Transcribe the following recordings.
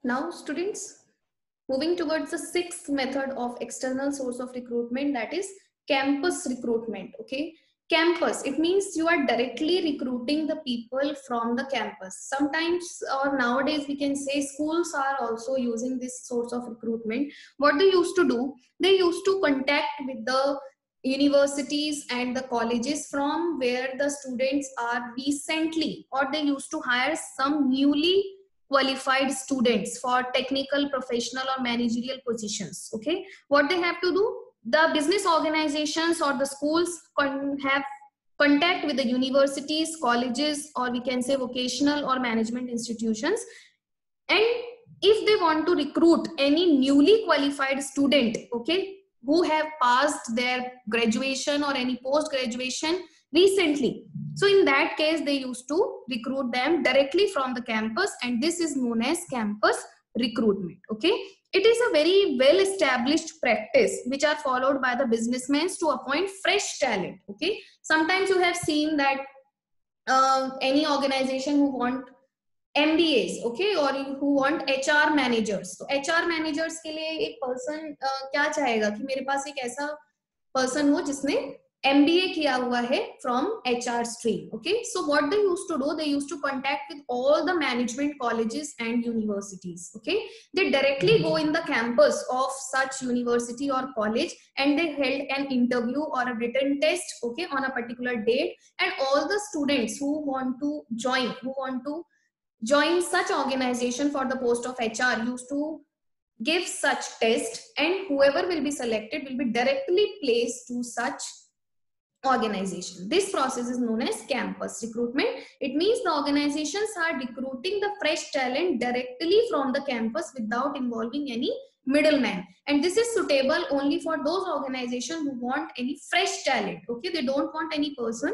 Now, students, moving towards the sixth method of external source of recruitment, that is campus recruitment. Okay, campus, it means you are directly recruiting the people from the campus. Sometimes or nowadays we can say schools are also using this source of recruitment. What they used to do, they used to contact with the universities and the colleges from where the students are recently, or they used to hire some newly qualified students for technical, professional or managerial positions. Okay, what they have to do, the business organizations or the schools have contact with the universities, colleges, or we can say vocational or management institutions, and if they want to recruit any newly qualified student, okay, who have passed their graduation or any post graduation recently, so in that case they used to recruit them directly from the campus, and this is known as campus recruitment. Okay, it is a very well established practice which are followed by the businessmen to appoint fresh talent. Okay, sometimes you have seen that any organization who want MBAs, okay, or who want HR managers. तो HR managers के लिए एक person क्या चाहेगा कि मेरे पास एक ऐसा person हो जिसने MBA किया हुआ है from HR stream. Okay, so what they used to do, they used to contact with all the management colleges and universities. Okay, they directly go in the campus of such university or college and they held an interview or a written test, okay, on a particular date, and all the students who want to join such organization for the post of HR used to give such test, and whoever will be selected will be directly placed to such organization. This process is known as campus recruitment. It means the organizations are recruiting the fresh talent directly from the campus without involving any middleman, and this is suitable only for those organizations who want any fresh talent. Okay, they don't want any person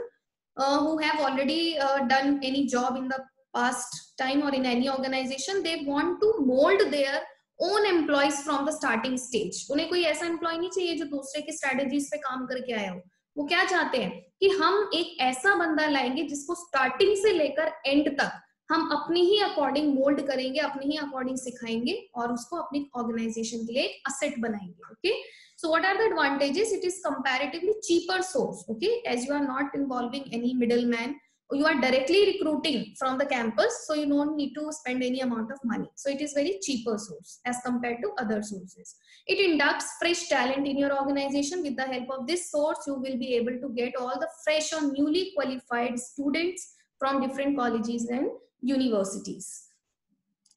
who have already done any job in the past time or in any organization. They want to mold their own employees from the starting stage. उन्हें कोई ऐसा employ नहीं चाहिए जो दूसरे की strategies पे काम करके आया हो. वो क्या चाहते हैं कि हम एक ऐसा बंदा लाएंगे जिसको स्टार्टिंग से लेकर एंड तक हम अपनी ही अकॉर्डिंग मोल्ड करेंगे, अपनी ही अकॉर्डिंग सिखाएंगे और उसको अपनी ऑर्गेनाइजेशन के लिए एक असेट बनाएंगे. Okay, so what are the advantages? It is comparatively cheaper source, okay, as you are not involving any middleman, you are directly recruiting from the campus, so you don't need to spend any amount of money. So it is very cheaper source as compared to other sources. It inducts fresh talent in your organization. With the help of this source, you will be able to get all the fresh or newly qualified students from different colleges and universities.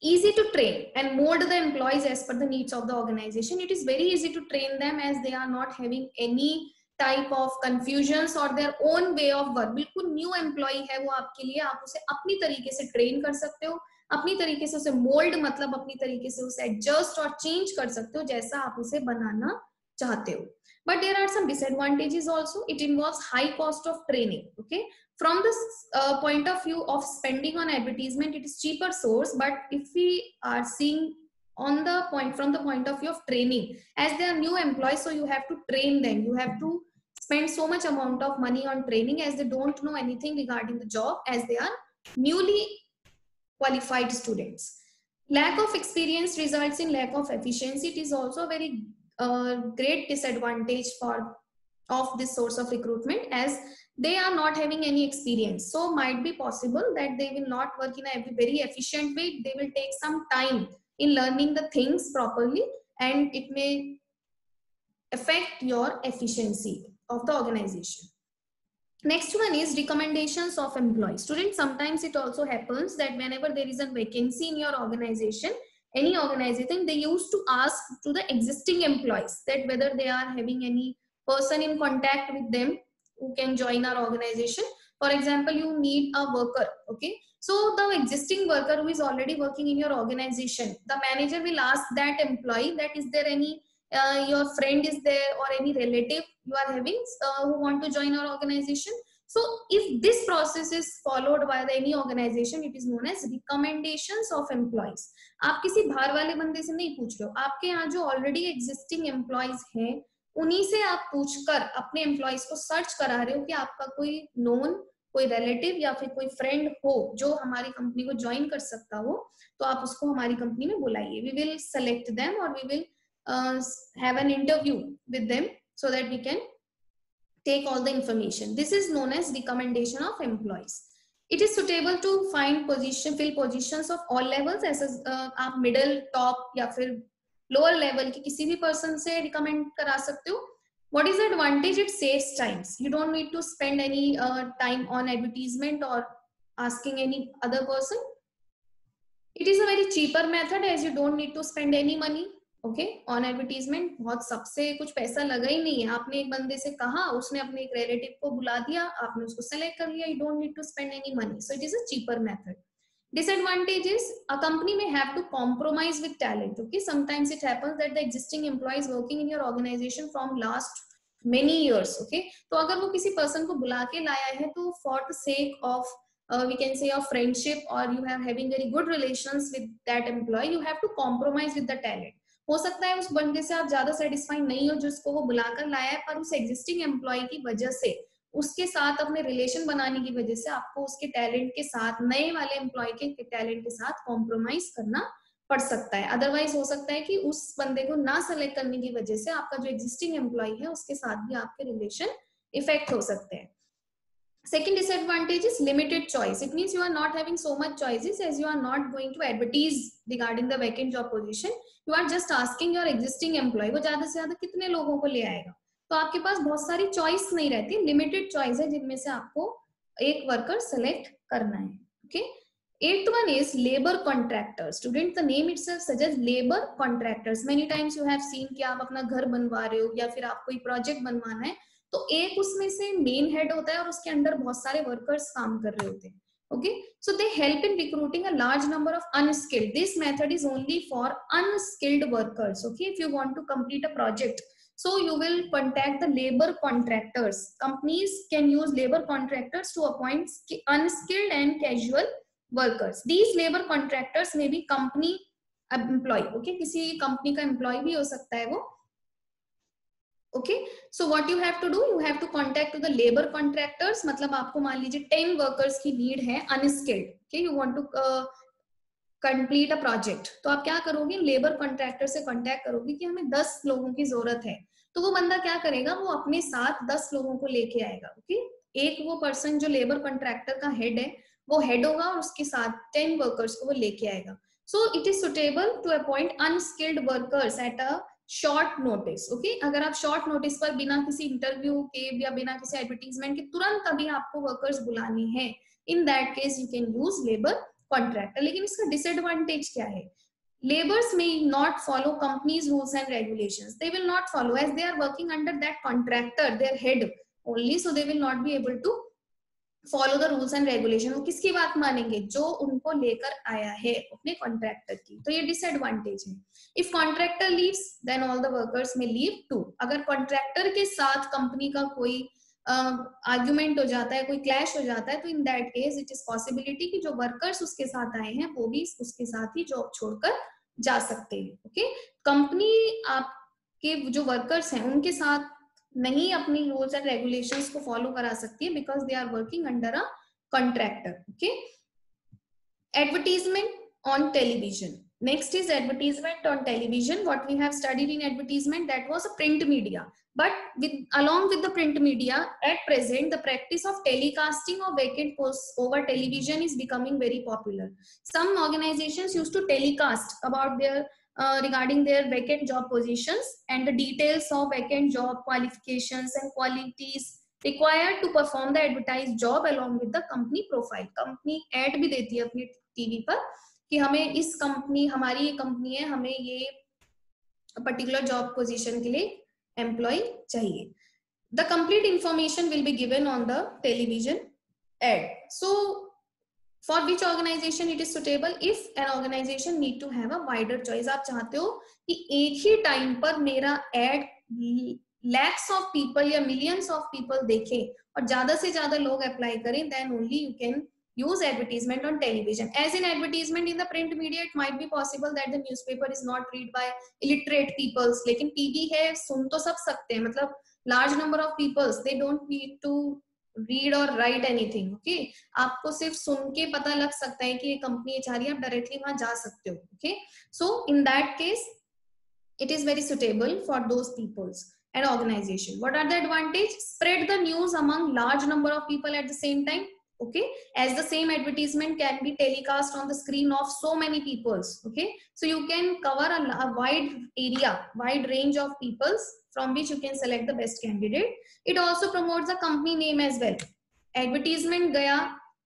Easy to train and mold the employees as per the needs of the organization. It is very easy to train them as they are not having any type of confusions or their own way of work. बिल्कुल new employ है वो आपके लिए, आप उसे अपनी तरीके से ट्रेन कर सकते हो, अपनी तरीके से उसे मोल्ड मतलब अपनी तरीके से उसे एडजस्ट और चेंज कर सकते हो जैसा आप उसे बनाना चाहते हो. But there are some disadvantages also. It involves high cost of training. Okay, from the point of view of spending on advertisement, it is cheaper source. But if we are seeing on the point from the point of view of training, as they are new employees, so you have to train them, you have to spend so much amount of money on training as they don't know anything regarding the job, as they are newly qualified students. Lack of experience results in lack of efficiency. It is also a very great disadvantage of this source of recruitment, as they are not having any experience. So might be possible that they will not work in a very efficient way. They will take some time in learning the things properly, and it may affect your efficiency of the organization. Next one is recommendations of employees. Students, sometimes it also happens that whenever there is a vacancy in your organization, any organization, they used to ask to the existing employees that whether they are having any person in contact with them who can join our organization. For example, you need a worker, okay, so the existing worker who is already working in your organization, the manager will ask that employee that is there any your friend is there or any relative you are having who want to join our organization. So if this process is followed by any organization, it is known as recommendations of employees. आप किसी बाहर वाले बंदे से नहीं पूछ रहे हो, आपके यहाँ जो ऑलरेडी एग्जिस्टिंग एम्प्लॉयज हैं उन्हीं से आप पूछकर अपने एम्प्लॉयज को सर्च करा रहे हो कि आपका कोई नोन कोई रिलेटिव या फिर कोई फ्रेंड हो जो हमारी कंपनी को ज्वाइन कर सकता हो, तो आप उसको हमारी कंपनी में बुलाइए. वी विल सेलेक्ट देम और we will have an interview with them so that we can take all the information. This is known as recommendation of employees. It is suitable to find fill positions of all levels. ऐसा आप middle, top या फिर lower level के किसी भी person से recommend करा सकते हो. What is the advantage? It saves times. You don't need to spend any time on advertisement or asking any other person. It is a very cheaper method as you don't need to spend any money. Okay on advertisement. बहुत सबसे कुछ पैसा लगा ही नहीं है. आपने एक बंदे से कहा, उसने अपने एक रिलेटिव को बुला दिया, आपने उसको सेलेक्ट कर लिया. You don't need to spend any money. So it is a cheaper method. Disadvantage is a company may have to compromise with talent. Okay, sometimes it happens that the existing employees working in your organization from last many years. Okay, तो अगर वो किसी person को बुला के लाया है तो for the sake of we can say of friendship or you have having very good relations with that employee, you have to compromise with the talent. हो सकता है उस बंदे से आप ज्यादा सेटिस्फाइड नहीं हो जिसको वो बुलाकर लाया है, पर उस एग्जिस्टिंग एम्प्लॉय की वजह से, उसके साथ अपने रिलेशन बनाने की वजह से आपको उसके टैलेंट के साथ, नए वाले एम्प्लॉय के टैलेंट के साथ कॉम्प्रोमाइज करना पड़ सकता है. अदरवाइज हो सकता है कि उस बंदे को ना सेलेक्ट करने की वजह से आपका जो एग्जिस्टिंग एम्प्लॉय है उसके साथ भी आपके रिलेशन इफेक्ट हो सकते हैं. Second disadvantage is limited choice. It means you are not having so much choices as you are not going to advertise regarding the vacant job position. You are just asking your existing employee, वो ज्यादा से ज्यादा कितने लोगों को ले आएगा, तो आपके पास बहुत सारी चॉइस नहीं रहती, लिमिटेड चॉइस है जिनमें से आपको एक वर्कर सेलेक्ट करना है. Okay. Eighth one is labor contractors. Student, the name itself suggests labor contractors. Many times you have seen कि आप अपना घर बनवा रहे हो या फिर आप कोई प्रोजेक्ट बनवाना है, तो एक उसमें से मेन हेड होता है और उसके अंदर बहुत सारे वर्कर्स काम कर रहे होते हैं. Okay, so they help in recruiting a large number of unskilled. This method is only for unskilled workers. Okay, if you want to complete a project, so you will contact the labor contractors. Companies can use labor contractors to appoint unskilled and casual workers. These labor contractors may be company employee. Okay, किसी company का employ भी हो सकता है वो. Okay, so what you have to do, you have to contact to the labor contractors. मतलब आपको मान लीजिए 10 workers की need है unskilled. Okay, you want to complete a project. तो आप क्या करोगे, labor contractor से contact करोगे कि हमें 10 लोगों की जरूरत है. तो वो बंदा क्या करेगा, वो अपने साथ 10 लोगों को लेके आएगा. Okay, एक वो person जो labor contractor का head है वो head होगा और उसके साथ 10 workers को वो लेके आएगा. So it is suitable to appoint unskilled workers at a short notice. Okay, अगर आप शॉर्ट नोटिस पर बिना किसी इंटरव्यू के या बिना किसी एडवर्टीजमेंट के तुरंत अभी आपको वर्कर्स बुलाने हैं, in that case you can use labour contractor. लेकिन इसका डिसएडवांटेज क्या है, labours may not follow companies rules and regulations. They will not follow as they are working under that contractor, their head only, so they will not be able to follow the rules and regulation. वो किसकी बात मानेंगे, जो उनको लेकर आया है अपने कॉन्ट्रैक्टर की. तो ये डिसएडवांटेज है. If contractor leaves then all the workers may leave too. अगर कॉन्ट्रैक्टर के साथ कंपनी का कोई आर्ग्यूमेंट हो जाता है, कोई क्लैश हो जाता है, तो in that case it is possibility कि जो वर्कर्स उसके साथ आए हैं वो भी उसके साथ ही जॉब छोड़कर जा सकते हैं. ओके, कंपनी आपके जो वर्कर्स हैं उनके साथ नहीं अपनी रूल्स एंड रेगुलेशंस को फॉलो करा सकती है because they are working under a contractor. Okay, advertisement on television. Next is advertisement on television. What we have studied in advertisement, that was a print media, but along with the print media, at present the practice of telecasting of vacant posts over television is becoming very popular. Some organizations used to telecast about their regarding their vacant job positions and the details of vacant job qualifications and qualities required to perform the advertised job along with the company profile. Company ad भी देती है अपनी TV पर कि हमें इस company, हमारी ये कंपनी है, हमें ये पर्टिकुलर जॉब पोजीशन के लिए एम्प्लॉय चाहिए. The complete information will be given on the television ad. So for which organization it is suitable, if an organization need to have a wider choice. आप चाहते हो कि एक ही टाइम पर मेरा एड लैक्स ऑफ पीपल या मिलियंस ऑफ पीपल देखें और ज्यादा से ज्यादा लोग अप्लाई करें, then only you can use advertisement on television. As in advertisement in the print media, it might be possible that the newspaper is not read by illiterate peoples. लेकिन TV है, सुन तो सब सकते हैं. मतलब large number of peoples, they don't need to read or write anything. Okay, आपको सिर्फ सुन के पता लग सकता है कि ये कंपनी चाह रही है, आप डायरेक्टली वहां जा सकते हो. Okay, so in that case it is very suitable for those peoples and organization. What are the advantage? Spread the news among large number of people at the same time. Okay, as the same advertisement can be telecast on the screen of so many peoples. Okay, so you can cover a wide area, wide range of peoples from which you can select the best candidate. It also promotes the company name as well. Advertisement गया,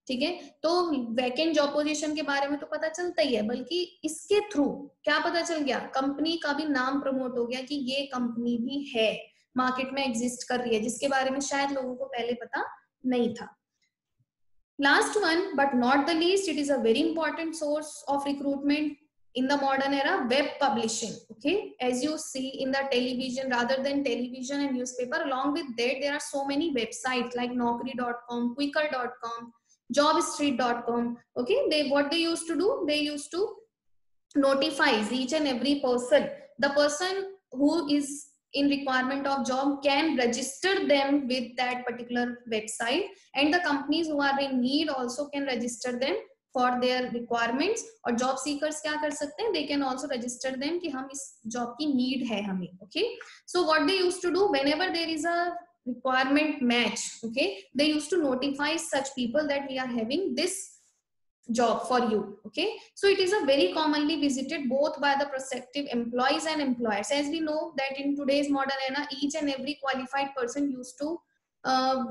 ठीक है, तो vacant job position के बारे में तो पता चलता ही है, बल्कि इसके थ्रू क्या पता चल गया, कंपनी का भी नाम प्रमोट हो गया कि ये कंपनी भी है, मार्केट में एग्जिस्ट कर रही है, जिसके बारे में शायद लोगों को पहले पता नहीं था. Last one but not the least, it is a very important source of recruitment in the modern era, web publishing. Okay, as you see in the television, rather than television and newspaper, along with that there are so many websites like naukri.com, quikr.com, jobstreet.com. Okay, what they used to do, they used to notify each and every person, the person who is in requirement of job can register them with that particular website, and the companies who are in need also can register them for their requirements. और job seekers क्या कर सकते हैं, they can also register them कि हम इस job की need है हमें. Okay, so what they used to do, whenever there is a requirement match, okay, they used to notify such people that we are having this job for you. Okay, so it is a very commonly visited both by the prospective employees and employers. As we know that in today's modern era, each and every qualified person used to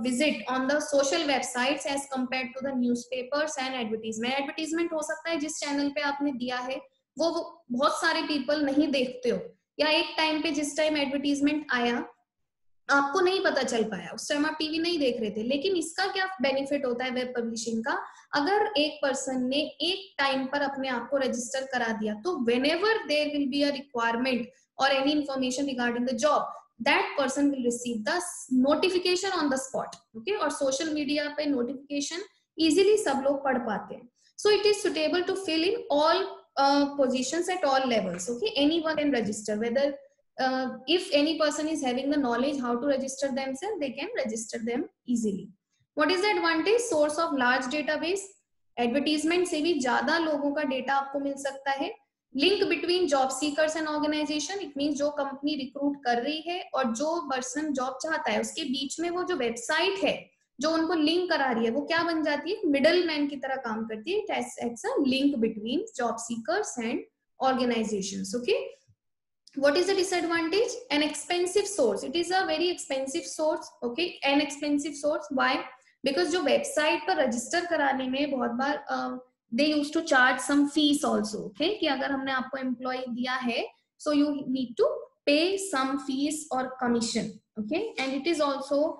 visit on the social websites as compared to the newspapers and advertisement. Advertisement हो सकता है जिस channel पे आपने दिया है वो बहुत सारे people नहीं देखते हो, या एक टाइम पे जिस टाइम एडवर्टीजमेंट आया आपको नहीं पता चल पाया, उस टाइम आप टीवी नहीं देख रहे थे. लेकिन इसका क्या बेनिफिट होता है वेब पब्लिशिंग का, अगर एक पर्सन ने एक टाइम पर अपने आप को रजिस्टर करा दिया तो whenever there will be a requirement or any information regarding the job, that person will receive the notification on the spot. Okay, और सोशल मीडिया पे नोटिफिकेशन इजीली सब लोग पढ़ पाते हैं. So it is suitable to fill in all positions at all levels. Okay, anyone can register, whether if any person is having the knowledge how to register themselves, they can register them easily. What is the advantage? Source of large database. Advertisement से भी ज्यादा लोगों का data आपको मिल सकता है. Link between job seekers and organization. It means जो company recruit कर रही है और जो पर्सन जॉब चाहता है उसके बीच में वो जो वेबसाइट है जो उनको लिंक करा रही है वो क्या बन जाती है, मिडल मैन की तरह काम करती है. It's a link between job seekers and organizations. Okay, what is the disadvantage? An expensive source. It is a very expensive source. Okay, an expensive source. Why? Because जो वेबसाइट पर register कराने में बहुत बार they used to charge some fees also. Okay, कि अगर हमने आपको employ दिया है so you need to pay some fees or commission. Okay, and it is also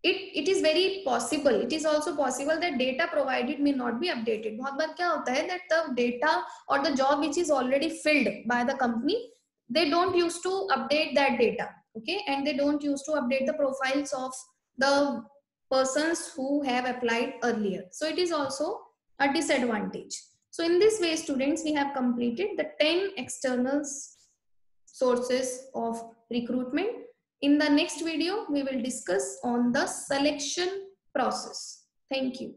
it is very possible, it is also possible that data provided may not be updated. बहुत बार क्या होता है that the data or the job which is already filled by the company, they don't used to update that data. Okay, and they don't used to update the profiles of the persons who have applied earlier. So it is also a disadvantage. So in this way students, we have completed the 10 external sources of recruitment. In the next video, we will discuss on the selection process. Thank you.